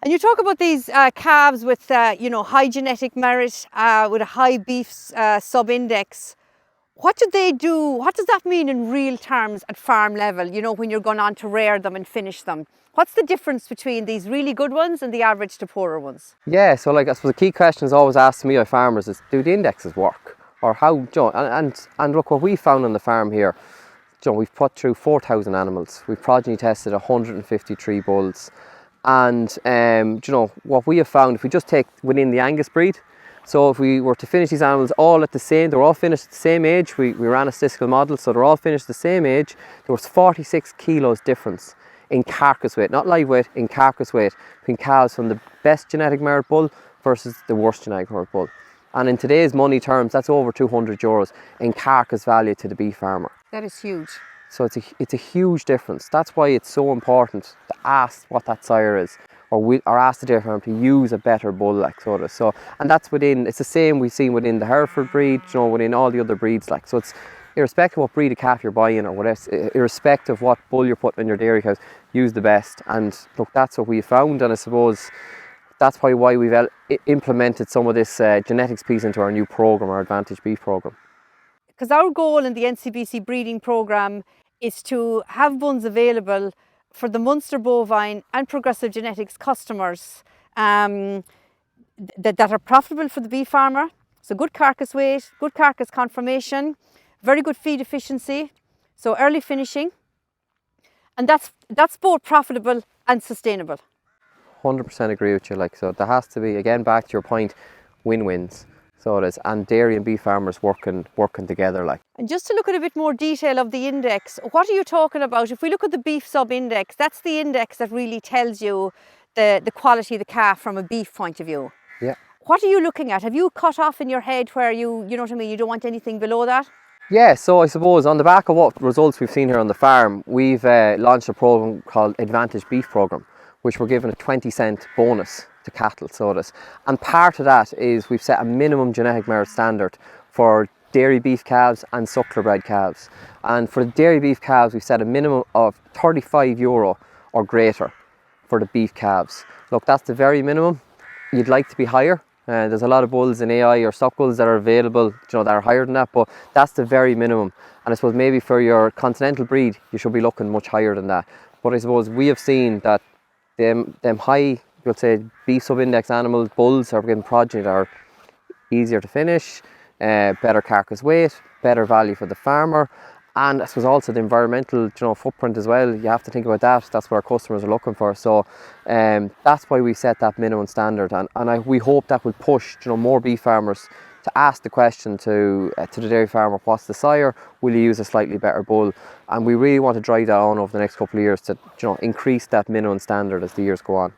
And you talk about these calves with, high genetic merit, with a high beef sub-index. What do they do? What does that mean in real terms at farm level, when you're going on to rear them and finish them? What's the difference between these really good ones and the average to poorer ones? Yeah, so I suppose the key question is always asked to me by farmers is, do the indexes work? Or how, and look, what we found on the farm here, we've put through 4,000 animals. We've progeny tested 153 bulls. And, what we have found, if we just take within the Angus breed, so if we were to finish these animals all at the same, they were all finished at the same age. We ran a statistical model, so they're all finished at the same age. There was 46 kilos difference in carcass weight, not live weight, in carcass weight, between calves from the best genetic merit bull versus the worst genetic merit bull. And in today's money terms, that's over €200 in carcass value to the beef farmer. That is huge. So it's a huge difference. That's why it's so important to ask what that sire is, or ask the dairy farmer to use a better bull, and that's it's the same we've seen within the Hereford breed, within all the other breeds, So it's irrespective of what breed of calf you're buying or whatever, irrespective of what bull you're putting in your dairy cows, use the best. And look, that's what we found, and I suppose that's why we've implemented some of this genetics piece into our new program, our Advantage Beef program. Because our goal in the NCBC breeding program is to have buns available for the Munster bovine and Progressive Genetics customers that are profitable for the beef farmer. So good carcass weight, good carcass conformation, very good feed efficiency, so early finishing, and that's both profitable and sustainable. 100% agree with you. So there has to be, again, back to your point, win-wins. So it is, and dairy and beef farmers working together. And just to look at a bit more detail of the index, what are you talking about? If we look at the beef sub-index, that's the index that really tells you the quality of the calf from a beef point of view. Yeah. What are you looking at? Have you cut off in your head where you know what I mean, you don't want anything below that? Yeah, so I suppose on the back of what results we've seen here on the farm, we've launched a program called Advantage Beef Program, which we're given a 20-cent bonus to cattle, and part of that is we've set a minimum genetic merit standard for dairy beef calves and suckler bred calves, and for the dairy beef calves we've set a minimum of €35 or greater for the beef calves. Look, that's the very minimum. You'd like to be higher. There's a lot of bulls in AI or stock bulls that are available, that are higher than that, but that's the very minimum. And I suppose maybe for your continental breed you should be looking much higher than that. But I suppose we have seen that them high, you'll say, beef sub-index animals, bulls, are getting progeny that are easier to finish, better carcass weight, better value for the farmer, and I suppose also the environmental footprint as well. You have to think about that. That's what our customers are looking for. So that's why we set that minimum standard, and we hope that will push more beef farmers to ask the question to the dairy farmer, what's the sire, will you use a slightly better bull? And we really want to drive that on over the next couple of years to increase that minimum standard as the years go on.